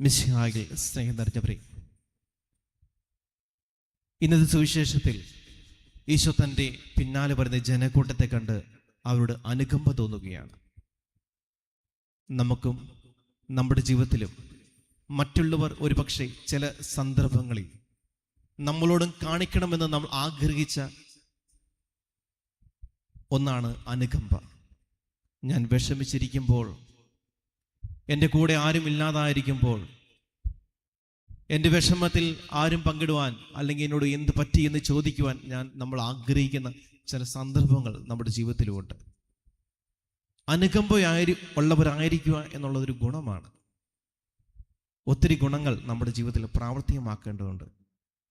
മിശിഹായിൽ സ്നേഹം നിറഞ്ഞവരെ, ഇന്നത്തെ സുവിശേഷത്തിൽ ഈശോ തൻ്റെ പിന്നാലെ വരുന്ന ജനക്കൂട്ടത്തെ കണ്ട് അവരോട് അനുകമ്പ തോന്നുകയാണ്. നമുക്കും നമ്മുടെ ജീവിതത്തിലും മറ്റുള്ളവർ ഒരുപക്ഷെ ചില സന്ദർഭങ്ങളിൽ നമ്മളോടും കാണിക്കണമെന്ന് നമ്മൾ ആഗ്രഹിച്ച ഒന്നാണ് അനുകമ്പ. ഞാൻ വിഷമിച്ചിരിക്കുമ്പോൾ, എൻ്റെ കൂടെ ആരും ഇല്ലാതായിരിക്കുമ്പോൾ, എൻ്റെ വിഷമത്തിൽ ആരും പങ്കിടുവാൻ അല്ലെങ്കിൽ എന്നോട് എന്ത് പറ്റി എന്ന് ചോദിക്കുവാൻ നമ്മൾ ആഗ്രഹിക്കുന്ന ചില സന്ദർഭങ്ങൾ നമ്മുടെ ജീവിതത്തിലുമുണ്ട്. ഉള്ളവരായിരിക്കുക എന്നുള്ളതൊരു ഗുണമാണ്. ഒത്തിരി ഗുണങ്ങൾ നമ്മുടെ ജീവിതത്തിൽ പ്രാവർത്തികമാക്കേണ്ടതുണ്ട്.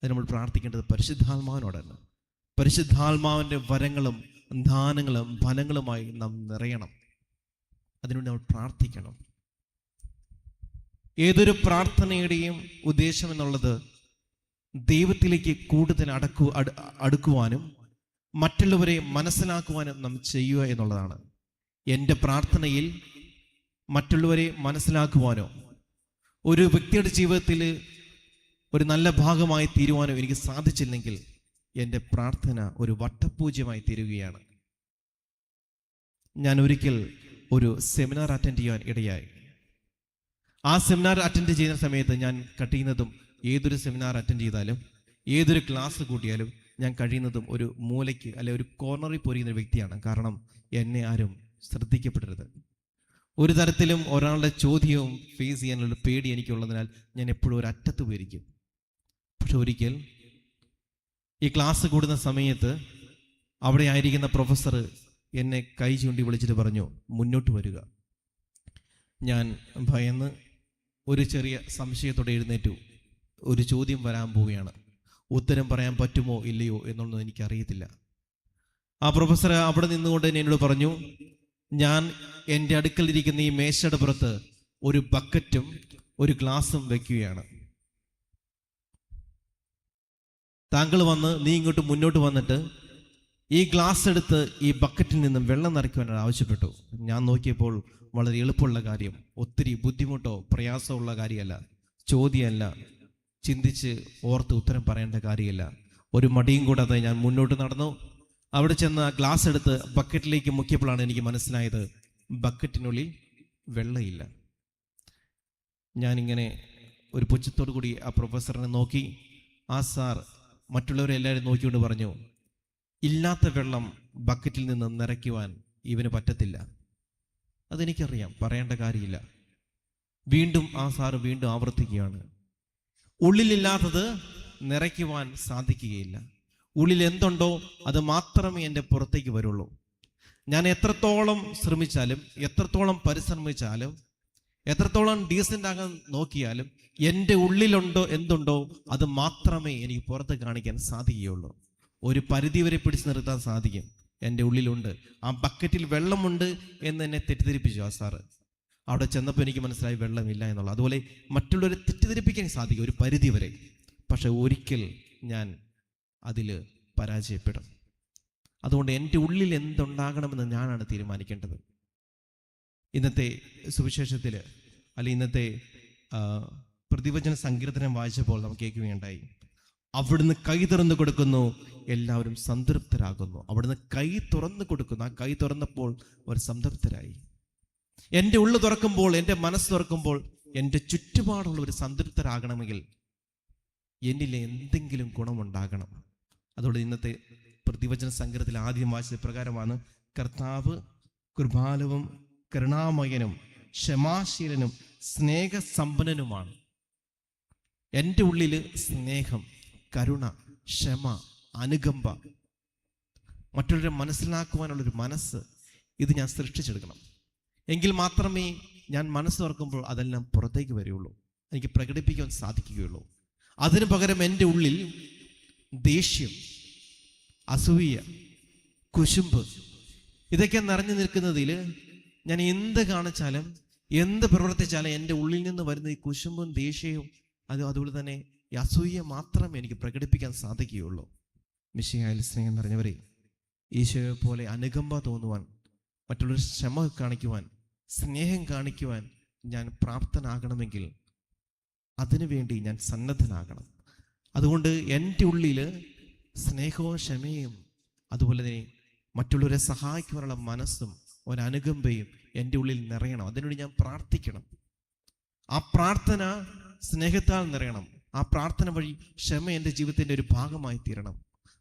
അത് നമ്മൾ പ്രാർത്ഥിക്കേണ്ടത് പരിശുദ്ധാത്മാവിനോടാണ്. പരിശുദ്ധാത്മാവിൻ്റെ വരങ്ങളും ദാനങ്ങളും ഫലങ്ങളുമായി നാം നിറയണം. അതിനുവേണ്ടി നമ്മൾ പ്രാർത്ഥിക്കണം. ഏതൊരു പ്രാർത്ഥനയുടെയും ഉദ്ദേശം എന്നുള്ളത് ദൈവത്തിലേക്ക് കൂടുതൽ അടുക്കുവാനും മറ്റുള്ളവരെ മനസ്സിലാക്കുവാനും നാം ചെയ്യുക എന്നുള്ളതാണ്. എൻ്റെ പ്രാർത്ഥനയിൽ മറ്റുള്ളവരെ മനസ്സിലാക്കുവാനോ ഒരു വ്യക്തിയുടെ ജീവിതത്തിൽ ഒരു നല്ല ഭാഗമായി തീരുവാനോ എനിക്ക് സാധിച്ചില്ലെങ്കിൽ എൻ്റെ പ്രാർത്ഥന ഒരു വട്ടപൂജ്യമായി തീരുകയാണ്. ഞാൻ ഒരിക്കൽ ഒരു സെമിനാർ അറ്റൻഡ് ചെയ്യാൻ ഇടയായി. ആ സെമിനാർ അറ്റൻഡ് ചെയ്യുന്ന സമയത്ത് ഞാൻ കഴിയുന്നതും ഏതൊരു സെമിനാർ അറ്റൻഡ് ചെയ്താലും ഏതൊരു ക്ലാസ് കൂട്ടിയാലും ഞാൻ കഴിയുന്നതും ഒരു മൂലയ്ക്ക് അല്ലെ ഒരു കോർണറിൽ പോയിരിക്കുന്ന വ്യക്തിയാണ്. കാരണം എന്നെ ആരും ശ്രദ്ധിക്കപ്പെടരുത്. ഒരു തരത്തിലും ഒരാളുടെ ചോദ്യവും ഫേസ് ചെയ്യാനുള്ള പേടി എനിക്കുള്ളതിനാൽ ഞാൻ എപ്പോഴും ഒരു അറ്റത്ത് പോയിരിക്കും. പക്ഷെ ഒരിക്കൽ ഈ ക്ലാസ് കൂടുന്ന സമയത്ത് അവിടെ ആയിരിക്കുന്ന പ്രൊഫസർ എന്നെ കൈ ചൂണ്ടി വിളിച്ചിട്ട് പറഞ്ഞു, മുന്നോട്ട് വരിക. ഞാൻ ഭയന്ന് ഒരു ചെറിയ സംശയത്തോടെ എഴുന്നേറ്റു. ഒരു ചോദ്യം വരാൻ പോവുകയാണ്. ഉത്തരം പറയാൻ പറ്റുമോ ഇല്ലയോ എന്നുള്ളത് എനിക്കറിയത്തില്ല. ആ പ്രൊഫസർ അവിടെ നിന്നുകൊണ്ട് എന്നോട് പറഞ്ഞു, ഞാൻ എൻ്റെ അടുക്കലിരിക്കുന്ന ഈ മേശയുടെ പുറത്ത് ഒരു ബക്കറ്റും ഒരു ഗ്ലാസും വെക്കുകയാണ്. താങ്കൾ നീ ഇങ്ങോട്ട് മുന്നോട്ട് വന്നിട്ട് ഈ ഗ്ലാസ് എടുത്ത് ഈ ബക്കറ്റിൽ നിന്നും വെള്ളം നിറയ്ക്കുവാൻ ആവശ്യപ്പെട്ടു. ഞാൻ നോക്കിയപ്പോൾ വളരെ എളുപ്പമുള്ള കാര്യം, ഒത്തിരി ബുദ്ധിമുട്ടോ പ്രയാസമുള്ള കാര്യമല്ല, ചോദ്യമല്ല, ചിന്തിച്ച് ഓർത്ത് ഉത്തരം പറയേണ്ട കാര്യമില്ല. ഒരു മടിയും കൂടാതെ ഞാൻ മുന്നോട്ട് നടന്നു. അവിടെ ചെന്ന് ആ ഗ്ലാസ് എടുത്ത് ബക്കറ്റിലേക്ക് മുക്കിയപ്പോഴാണ് എനിക്ക് മനസ്സിലായത്, ബക്കറ്റിനുള്ളിൽ വെള്ളമില്ല. ഞാനിങ്ങനെ ഒരു പുച്ഛത്തോടു കൂടി ആ പ്രൊഫസറിനെ നോക്കി. ആ സാർ മറ്റുള്ളവരെല്ലാവരും നോക്കിക്കൊണ്ട് പറഞ്ഞു, ഇല്ലാത്ത വെള്ളം ബക്കറ്റിൽ നിന്ന് നിറയ്ക്കുവാൻ ഇവന് പറ്റത്തില്ല. അതെനിക്കറിയാം, പറയേണ്ട കാര്യമില്ല. വീണ്ടും ആ സാറ് വീണ്ടും ആവർത്തിക്കുകയാണ്, ഉള്ളിലില്ലാത്തത് നിറയ്ക്കുവാൻ സാധിക്കുകയില്ല. ഉള്ളിൽ എന്തുണ്ടോ അത് മാത്രമേ എൻ്റെ പുറത്തേക്ക് വരുള്ളൂ. ഞാൻ എത്രത്തോളം ശ്രമിച്ചാലും, എത്രത്തോളം പരിശ്രമിച്ചാലും, എത്രത്തോളം ഡീസൻ്റ് ആകാൻ നോക്കിയാലും എൻ്റെ ഉള്ളിലുണ്ടോ എന്തുണ്ടോ അത് മാത്രമേ എനിക്ക് പുറത്ത് കാണിക്കാൻ സാധിക്കുകയുള്ളൂ. ഒരു പരിധി വരെ പിടിച്ചു നിർത്താൻ സാധിക്കും. എൻ്റെ ഉള്ളിലുണ്ട്, ആ ബക്കറ്റിൽ വെള്ളമുണ്ട് എന്ന് എന്നെ തെറ്റിദ്ധരിപ്പിച്ചു ആ സാറ്. അവിടെ ചെന്നപ്പോൾ എനിക്ക് മനസ്സിലായി വെള്ളമില്ല എന്നുള്ളത്. അതുപോലെ മറ്റുള്ളവരെ തെറ്റിദ്ധരിപ്പിക്കാൻ സാധിക്കും ഒരു പരിധി വരെ. പക്ഷെ ഒരിക്കൽ ഞാൻ അതിൽ പരാജയപ്പെടും. അതുകൊണ്ട് എൻ്റെ ഉള്ളിൽ എന്തുണ്ടാകണമെന്ന് ഞാനാണ് തീരുമാനിക്കേണ്ടത്. ഇന്നത്തെ സുവിശേഷത്തിൽ അല്ലെങ്കിൽ ഇന്നത്തെ പ്രതിവചന സങ്കീർത്തനം വായിച്ചപ്പോൾ നമുക്ക് കേൾക്കുകയുണ്ടായി, അവിടുന്ന് കൈ തുറന്നു കൊടുക്കുന്നു, എല്ലാവരും സംതൃപ്തരാകുന്നു. അവിടുന്ന് കൈ തുറന്നു കൊടുക്കുന്നു. ആ കൈ തുറന്നപ്പോൾ അവർ സംതൃപ്തരായി. എൻ്റെ ഉള്ളു തുറക്കുമ്പോൾ, എൻ്റെ മനസ്സ് തുറക്കുമ്പോൾ എൻ്റെ ചുറ്റുപാടുള്ളവർ സംതൃപ്തരാകണമെങ്കിൽ എന്നിലെ എന്തെങ്കിലും ഗുണമുണ്ടാകണം. അതുകൊണ്ട് ഇന്നത്തെ പ്രതിവചന സങ്കീർത്തനത്തിൽ ആദ്യം വായിച്ചത് പ്രകാരമാണ്, കർത്താവ് കൃപാലുവും കരുണാമയനും ക്ഷമാശീലനും സ്നേഹസമ്പന്നനുമാണ്. എൻ്റെ ഉള്ളിൽ സ്നേഹം, കരുണ, ക്ഷമ, അനുകമ്പ, മറ്റുള്ളവരെ മനസ്സിലാക്കുവാനുള്ളൊരു മനസ്സ്, ഇത് ഞാൻ സൃഷ്ടിച്ചെടുക്കണം. എങ്കിൽ മാത്രമേ ഞാൻ മനസ്സ് തുറക്കുമ്പോൾ അതെല്ലാം പുറത്തേക്ക് വരികയുള്ളൂ, എനിക്ക് പ്രകടിപ്പിക്കാൻ സാധിക്കുകയുള്ളൂ. അതിനു പകരം എൻ്റെ ഉള്ളിൽ ദേഷ്യം, അസൂയ, കുശുമ്പ് ഇതൊക്കെ നിറഞ്ഞു നിൽക്കുന്നതിൽ ഞാൻ എന്ത് കാണിച്ചാലും എന്ത് പ്രവർത്തിച്ചാലും എൻ്റെ ഉള്ളിൽ നിന്ന് വരുന്ന ഈ കുശുമ്പും ദേഷ്യവും അതുപോലെ തന്നെ ഈ അസൂയ മാത്രമേ എനിക്ക് പ്രകടിപ്പിക്കാൻ സാധിക്കുകയുള്ളൂ. മിശിഹായിൽ സ്നേഹം നിറഞ്ഞവരെ, ഈശോയെ പോലെ അനുകമ്പ തോന്നുവാൻ, മറ്റുള്ളവർ ക്ഷമ കാണിക്കുവാൻ, സ്നേഹം കാണിക്കുവാൻ ഞാൻ പ്രാപ്തനാകണമെങ്കിൽ അതിനുവേണ്ടി ഞാൻ സന്നദ്ധനാകണം. അതുകൊണ്ട് എൻ്റെ ഉള്ളിൽ സ്നേഹവും ക്ഷമയും അതുപോലെ തന്നെ മറ്റുള്ളവരെ സഹായിക്കുവാനുള്ള മനസ്സും ഒരനുകമ്പയും എൻ്റെ ഉള്ളിൽ നിറയണം. അതിനുവേണ്ടി ഞാൻ പ്രാർത്ഥിക്കണം. ആ പ്രാർത്ഥന സ്നേഹത്താൽ നിറയണം. ആ പ്രാർത്ഥന വഴി ക്ഷമ എൻ്റെ ജീവിതത്തിൻ്റെ ഒരു ഭാഗമായി തീരണം.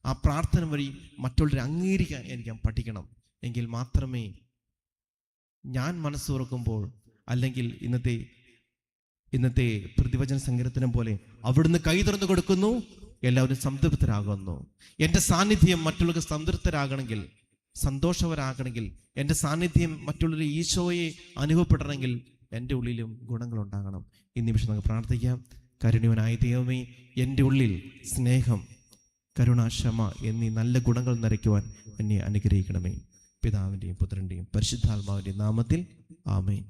ആ പ്രാർത്ഥന വഴി മറ്റുള്ളവരെ അംഗീകരിക്കാൻ എനിക്ക് പഠിക്കണം. എങ്കിൽ മാത്രമേ ഞാൻ മനസ്സ് തുറക്കുമ്പോൾ, അല്ലെങ്കിൽ ഇന്നത്തെ പ്രതിവചന സങ്കീർത്തനം പോലെ അവിടുന്ന് കൈ തുറന്നു കൊടുക്കുന്നു, എല്ലാവരും സംതൃപ്തരാകുന്നു. എൻ്റെ സാന്നിധ്യം മറ്റുള്ളവർക്ക് സംതൃപ്തരാകണമെങ്കിൽ, സന്തോഷവരാകണമെങ്കിൽ, എൻ്റെ സാന്നിധ്യം മറ്റുള്ളവർ ഈശോയെ അനുഭവപ്പെടണമെങ്കിൽ എൻ്റെ ഉള്ളിലും ഗുണങ്ങളുണ്ടാകണം. ഈ നിമിഷം നമുക്ക് പ്രാർത്ഥിക്കാം. കരുണ്യവനായ ദൈവമേ, എൻ്റെ ഉള്ളിൽ സ്നേഹം, കരുണ, ക്ഷമ എന്നീ നല്ല ഗുണങ്ങൾ നിറയ്ക്കുവാൻ എന്നെ അനുഗ്രഹിക്കണമേ. പിതാവിൻ്റെയും പുത്രൻ്റെയും പരിശുദ്ധാത്മാവിൻ്റെയും നാമത്തിൽ ആമേൻ.